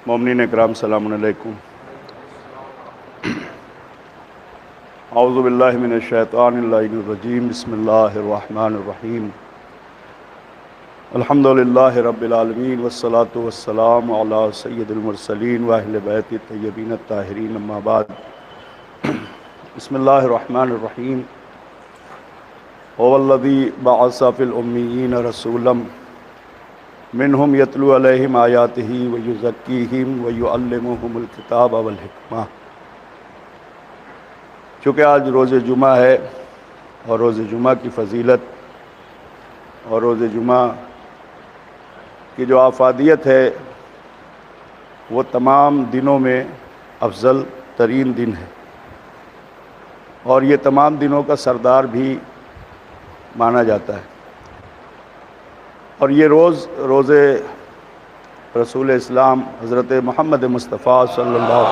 مومنین اکرام السلام علیکم۔ اعوذ باللہ من الشیطان اللعین الرجیم، بسم اللہ الرحمن الرحیم۔ الحمدللہ رب العالمین والصلاة والسلام علی سید المرسلین و اہل بیت الطیبین الطاہرین، اما بعد۔ بسم اللہ الرحمن الرحیم۔ هو الذی بعث فی الامیین رسولا منہم یتلو علیہم آیاتہ ویزکیہم ویعلمہم الکتاب والحکمہ۔ چونکہ آج روز جمعہ ہے اور روز جمعہ کی فضیلت اور روز جمعہ کی جو افادیت ہے وہ تمام دنوں میں افضل ترین دن ہے، اور یہ تمام دنوں کا سردار بھی مانا جاتا ہے، اور یہ روز رسول اسلام حضرت محمد مصطفیٰ صلی اللہ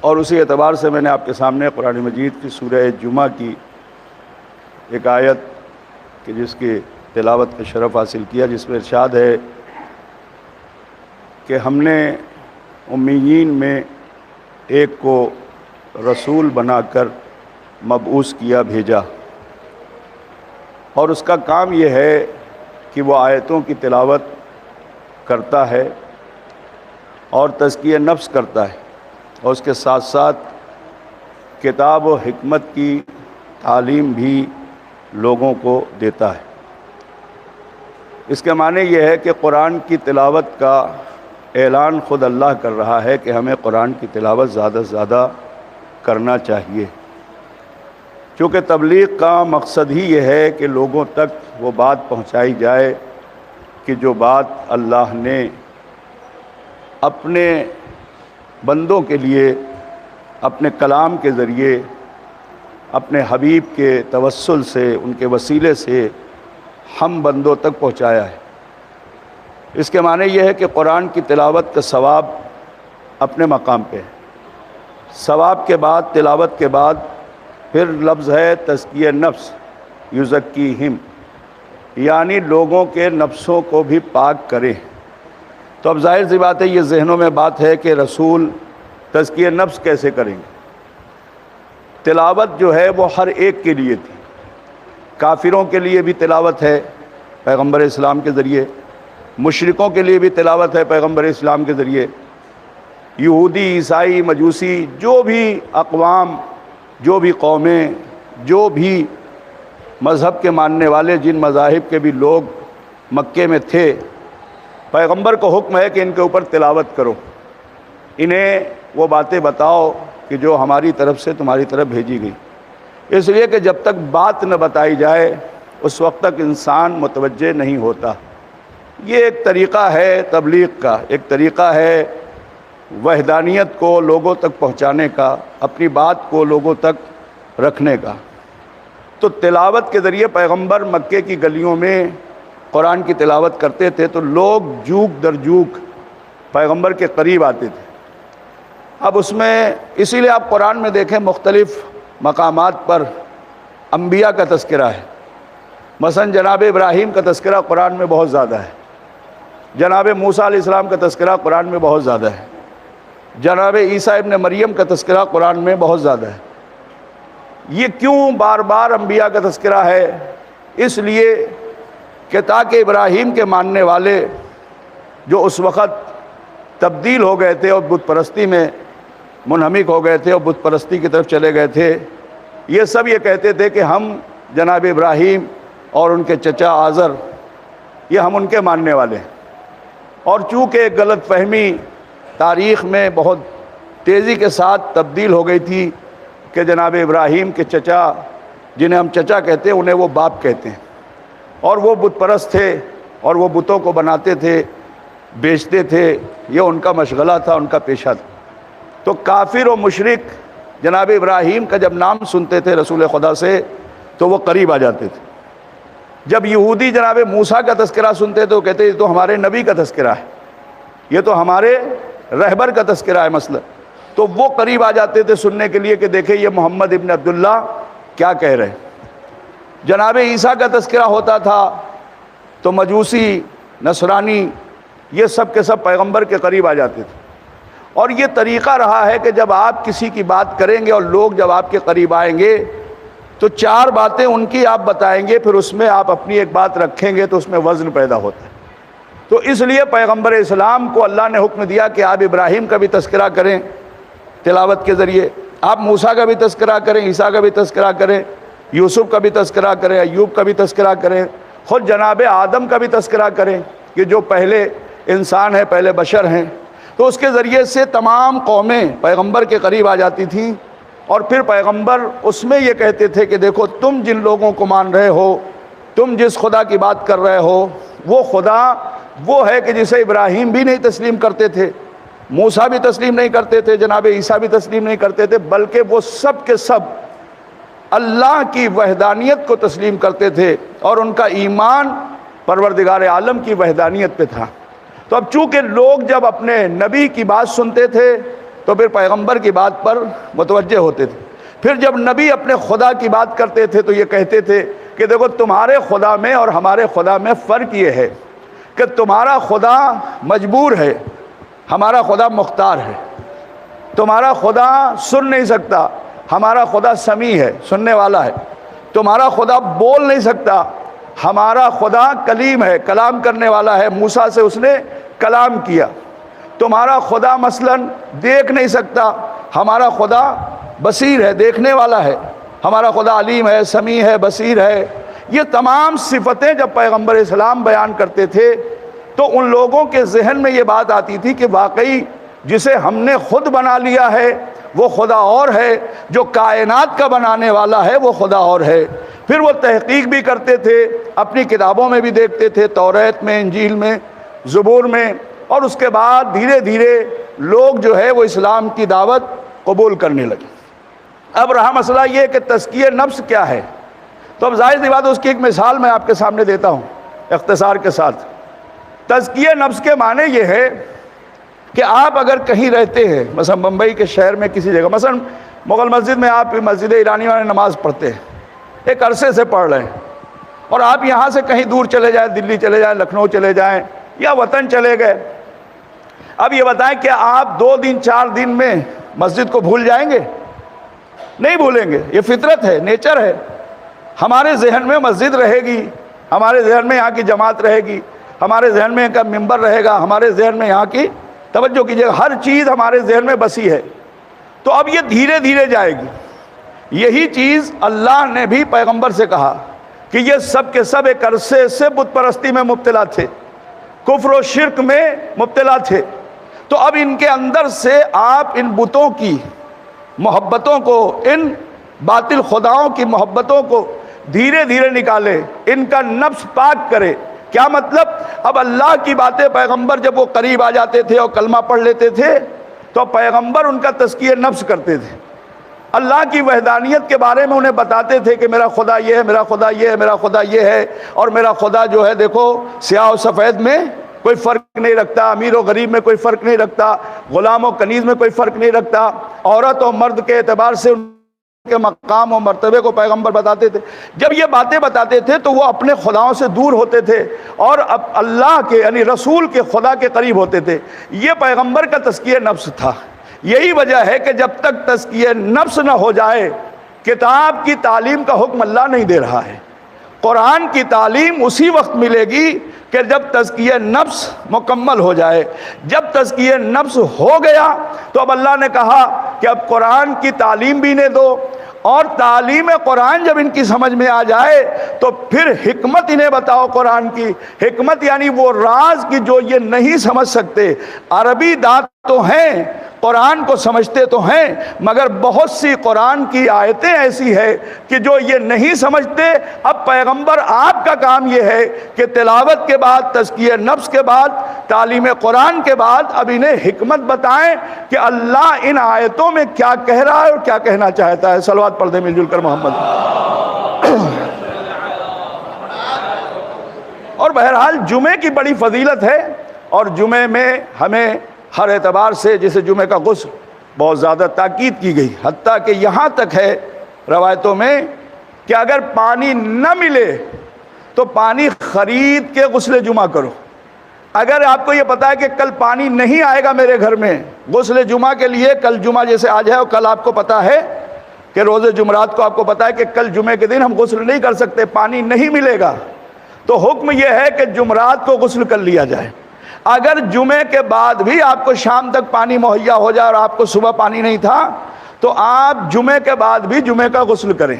اور اسی اعتبار سے میں نے آپ کے سامنے قرآن مجید کی سورہ جمعہ کی ایک آیت کہ جس کی تلاوت کا شرف حاصل کیا، جس میں ارشاد ہے کہ ہم نے امیین میں ایک کو رسول بنا کر مبعوث کیا، بھیجا، اور اس کا کام یہ ہے کہ وہ آیتوں کی تلاوت کرتا ہے اور تزکیہ نفس کرتا ہے، اور اس کے ساتھ ساتھ کتاب و حکمت کی تعلیم بھی لوگوں کو دیتا ہے۔ اس کے معنی یہ ہے کہ قرآن کی تلاوت کا اعلان خود اللہ کر رہا ہے کہ ہمیں قرآن کی تلاوت زیادہ سے زیادہ کرنا چاہیے، چونکہ تبلیغ کا مقصد ہی یہ ہے کہ لوگوں تک وہ بات پہنچائی جائے کہ جو بات اللہ نے اپنے بندوں کے لیے اپنے کلام کے ذریعے اپنے حبیب کے توسل سے، ان کے وسیلے سے ہم بندوں تک پہنچایا ہے۔ اس کے معنی یہ ہے کہ قرآن کی تلاوت کا ثواب اپنے مقام پہ ہے، ثواب کے بعد، تلاوت کے بعد پھر لفظ ہے تزکیہ نفس، یزکیہم، یعنی لوگوں کے نفسوں کو بھی پاک کریں۔ تو اب ظاہر سی بات ہے، یہ ذہنوں میں بات ہے کہ رسول تزکیہ نفس کیسے کریں گے؟ تلاوت جو ہے وہ ہر ایک کے لیے تھی، کافروں کے لیے بھی تلاوت ہے پیغمبر اسلام کے ذریعے، مشرکوں کے لیے بھی تلاوت ہے پیغمبر اسلام کے ذریعے، یہودی، عیسائی، مجوسی، جو بھی اقوام، جو بھی قومیں، جو بھی مذہب کے ماننے والے، جن مذاہب کے بھی لوگ مکے میں تھے، پیغمبر کو حکم ہے کہ ان کے اوپر تلاوت کرو، انہیں وہ باتیں بتاؤ کہ جو ہماری طرف سے تمہاری طرف بھیجی گئی، اس لیے کہ جب تک بات نہ بتائی جائے اس وقت تک انسان متوجہ نہیں ہوتا۔ یہ ایک طریقہ ہے تبلیغ کا، ایک طریقہ ہے وحدانیت کو لوگوں تک پہنچانے کا، اپنی بات کو لوگوں تک رکھنے کا۔ تو تلاوت کے ذریعے پیغمبر مکے کی گلیوں میں قرآن کی تلاوت کرتے تھے تو لوگ جوک در جوک پیغمبر کے قریب آتے تھے۔ اب اس میں اسی لیے آپ قرآن میں دیکھیں مختلف مقامات پر انبیاء کا تذکرہ ہے، مثلا جناب ابراہیم کا تذکرہ قرآن میں بہت زیادہ ہے، جناب موسیٰ علیہ السلام کا تذکرہ قرآن میں بہت زیادہ ہے، جناب عیسیٰ ابن مریم کا تذکرہ قرآن میں بہت زیادہ ہے۔ یہ کیوں بار بار انبیاء کا تذکرہ ہے؟ اس لیے کہ تاکہ ابراہیم کے ماننے والے جو اس وقت تبدیل ہو گئے تھے اور بت پرستی میں منہمک ہو گئے تھے اور بت پرستی کی طرف چلے گئے تھے، یہ سب یہ کہتے تھے کہ ہم جناب ابراہیم اور ان کے چچا آزر، یہ ہم ان کے ماننے والے ہیں، اور چونکہ ایک غلط فہمی تاریخ میں بہت تیزی کے ساتھ تبدیل ہو گئی تھی کہ جناب ابراہیم کے چچا، جنہیں ہم چچا کہتے ہیں، انہیں وہ باپ کہتے ہیں، اور وہ بت پرست تھے اور وہ بتوں کو بناتے تھے، بیچتے تھے، یہ ان کا مشغلہ تھا، ان کا پیشہ تھا۔ تو کافر و مشرک جناب ابراہیم کا جب نام سنتے تھے رسول خدا سے تو وہ قریب آ جاتے تھے۔ جب یہودی جناب موسیٰ کا تذکرہ سنتے تو کہتے یہ تو ہمارے نبی کا تذکرہ ہے، یہ تو ہمارے رہبر کا تذکرہ ہے مثلا، تو وہ قریب آ جاتے تھے سننے کے لیے کہ دیکھیں یہ محمد ابن عبداللہ کیا کہہ رہے ہیں۔ جناب عیسیٰ کا تذکرہ ہوتا تھا تو مجوسی، نصرانی، یہ سب کے سب پیغمبر کے قریب آ جاتے تھے۔ اور یہ طریقہ رہا ہے کہ جب آپ کسی کی بات کریں گے اور لوگ جب آپ کے قریب آئیں گے تو 4 باتیں ان کی آپ بتائیں گے، پھر اس میں آپ اپنی ایک بات رکھیں گے تو اس میں وزن پیدا ہوتا ہے۔ تو اس لیے پیغمبر اسلام کو اللہ نے حکم دیا کہ آپ ابراہیم کا بھی تذکرہ کریں تلاوت کے ذریعے، آپ موسیٰ کا بھی تذکرہ کریں، عیسیٰ کا بھی تذکرہ کریں، یوسف کا بھی تذکرہ کریں، ایوب کا بھی تذکرہ کریں، خود جناب آدم کا بھی تذکرہ کریں کہ جو پہلے انسان ہیں، پہلے بشر ہیں۔ تو اس کے ذریعے سے تمام قومیں پیغمبر کے قریب آ جاتی تھیں، اور پھر پیغمبر اس میں یہ کہتے تھے کہ دیکھو تم جن لوگوں کو مان رہے ہو، تم جس خدا کی بات کر رہے ہو، وہ خدا وہ ہے کہ جسے ابراہیم بھی نہیں تسلیم کرتے تھے، موسیٰ بھی تسلیم نہیں کرتے تھے، جناب عیسیٰ بھی تسلیم نہیں کرتے تھے، بلکہ وہ سب کے سب اللہ کی وحدانیت کو تسلیم کرتے تھے، اور ان کا ایمان پروردگار عالم کی وحدانیت پہ تھا۔ تو اب چونکہ لوگ جب اپنے نبی کی بات سنتے تھے تو پھر پیغمبر کی بات پر متوجہ ہوتے تھے۔ پھر جب نبی اپنے خدا کی بات کرتے تھے تو یہ کہتے تھے کہ دیکھو تمہارے خدا میں اور ہمارے خدا میں فرق یہ ہے کہ تمہارا خدا مجبور ہے، ہمارا خدا مختار ہے، تمہارا خدا سن نہیں سکتا، ہمارا خدا سمیع ہے، سننے والا ہے، تمہارا خدا بول نہیں سکتا، ہمارا خدا کلیم ہے، کلام کرنے والا ہے، موسیٰ سے اس نے کلام کیا، تمہارا خدا مثلا دیکھ نہیں سکتا، ہمارا خدا بصیر ہے، دیکھنے والا ہے، ہمارا خدا علیم ہے، سمیع ہے، بصیر ہے۔ یہ تمام صفتیں جب پیغمبر اسلام بیان کرتے تھے تو ان لوگوں کے ذہن میں یہ بات آتی تھی کہ واقعی جسے ہم نے خود بنا لیا ہے وہ خدا اور ہے، جو کائنات کا بنانے والا ہے وہ خدا اور ہے۔ پھر وہ تحقیق بھی کرتے تھے، اپنی کتابوں میں بھی دیکھتے تھے، توریت میں، انجیل میں، زبور میں، اور اس کے بعد دھیرے دھیرے لوگ جو ہے وہ اسلام کی دعوت قبول کرنے لگے۔ اب رہا مسئلہ یہ کہ تزکیہ نفس کیا ہے، تو اب ظاہر سی بات ہے اس کی ایک مثال میں آپ کے سامنے دیتا ہوں اختصار کے ساتھ۔ تزکیہ نفس کے معنی یہ ہے کہ آپ اگر کہیں رہتے ہیں، مثلا بمبئی کے شہر میں کسی جگہ، مثلا مغل مسجد میں آپ مسجد ایرانی میں نماز پڑھتے ہیں، ایک عرصے سے پڑھ رہے ہیں، اور آپ یہاں سے کہیں دور چلے جائیں، دلی چلے جائیں، لکھنؤ چلے جائیں، یا وطن چلے گئے۔ اب یہ بتائیں کہ آپ 2 دن 4 دن میں مسجد کو بھول جائیں گے؟ نہیں بھولیں گے، یہ فطرت ہے، نیچر ہے۔ ہمارے ذہن میں مسجد رہے گی، ہمارے ذہن میں یہاں کی جماعت رہے گی، ہمارے ذہن میں کا ممبر رہے گا، ہمارے ذہن میں یہاں کی توجہ کیجیے، ہر چیز ہمارے ذہن میں بسی ہے۔ تو اب یہ دھیرے دھیرے جائے گی۔ یہی چیز اللہ نے بھی پیغمبر سے کہا کہ یہ سب کے سب ایک عرصے سے بت پرستی میں مبتلا تھے، کفر و شرک میں مبتلا تھے، تو اب ان کے اندر سے آپ ان بتوں کی محبتوں کو، ان باطل خداؤں کی محبتوں کو دھیرے دھیرے نکالے، ان کا نفس پاک کرے۔ کیا مطلب؟ اب اللہ کی باتیں پیغمبر جب وہ قریب آ جاتے تھے اور کلمہ پڑھ لیتے تھے تو پیغمبر ان کا تزکیہ نفس کرتے تھے، اللہ کی وحدانیت کے بارے میں انہیں بتاتے تھے کہ میرا خدا یہ ہے، میرا خدا یہ ہے، میرا خدا یہ ہے، اور میرا خدا جو ہے دیکھو سیاہ و سفید میں کوئی فرق نہیں رکھتا، امیر و غریب میں کوئی فرق نہیں رکھتا، غلام و کنیز میں کوئی فرق نہیں رکھتا، عورت و مرد کے اعتبار سے ان کے مقام و مرتبے کو پیغمبر بتاتے تھے۔ جب یہ باتیں بتاتے تھے تو وہ اپنے خداؤں سے دور ہوتے تھے اور اب اللہ کے یعنی رسول کے خدا کے قریب ہوتے تھے۔ یہ پیغمبر کا تزکیہ نفس تھا۔ یہی وجہ ہے کہ جب تک تزکیہ نفس نہ ہو جائے، کتاب کی تعلیم کا حکم اللہ نہیں دے رہا ہے۔ قرآن کی تعلیم اسی وقت ملے گی کہ جب تزکیہ نفس مکمل ہو جائے۔ جب تزکیہ نفس ہو گیا تو اب اللہ نے کہا کہ اب قرآن کی تعلیم بھی انہیں دو، اور تعلیم قرآن جب ان کی سمجھ میں آ جائے تو پھر حکمت انہیں بتاؤ قرآن کی۔ حکمت یعنی وہ راز کی جو یہ نہیں سمجھ سکتے۔ عربی دانت تو ہیں، قرآن کو سمجھتے تو ہیں، مگر بہت سی قرآن کی آیتیں ایسی ہیں کہ جو یہ نہیں سمجھتے۔ اب پیغمبر آپ کا کام یہ ہے کہ تلاوت کے بعد، تزکیہ نفس کے بعد، تعلیم قرآن کے بعد اب انہیں حکمت بتائیں کہ اللہ ان آیتوں میں کیا کہہ رہا ہے اور کیا کہنا چاہتا ہے۔ صلوات پڑھ دیں مل جل کر محمد۔ اور بہرحال جمعے کی بڑی فضیلت ہے، اور جمعے میں ہمیں ہر اعتبار سے جیسے جمعے کا غسل بہت زیادہ تاکید کی گئی، حتیٰ کہ یہاں تک ہے روایتوں میں کہ اگر پانی نہ ملے تو پانی خرید کے غسل جمعہ کرو۔ اگر آپ کو یہ پتا ہے کہ کل پانی نہیں آئے گا میرے گھر میں غسل جمعہ کے لیے، کل جمعہ جیسے آج ہے اور کل آپ کو پتا ہے کہ روز جمعرات کو آپ کو پتا ہے کہ کل جمعے کے دن ہم غسل نہیں کر سکتے، پانی نہیں ملے گا، تو حکم یہ ہے کہ جمعرات کو غسل کر لیا جائے۔ اگر جمعے کے بعد بھی آپ کو شام تک پانی مہیا ہو جائے اور آپ کو صبح پانی نہیں تھا تو آپ جمعے کے بعد بھی جمعے کا غسل کریں۔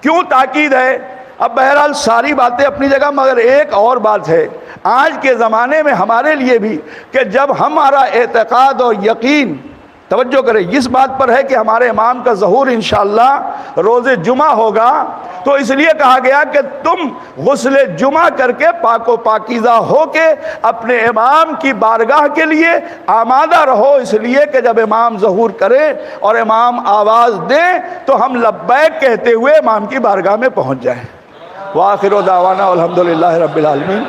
کیوں تاکید ہے؟ اب بہرحال ساری باتیں اپنی جگہ، مگر ایک اور بات ہے آج کے زمانے میں ہمارے لیے بھی کہ جب ہمارا اعتقاد اور یقین، توجہ کریں، اس بات پر ہے کہ ہمارے امام کا ظہور انشاءاللہ روز جمعہ ہوگا، تو اس لیے کہا گیا کہ تم غسل جمعہ کر کے پاک و پاکیزہ ہو کے اپنے امام کی بارگاہ کے لیے آمادہ رہو، اس لیے کہ جب امام ظہور کرے اور امام آواز دیں تو ہم لبیک کہتے ہوئے امام کی بارگاہ میں پہنچ جائیں۔ وآخر دعوانا الحمدللہ رب العالمین۔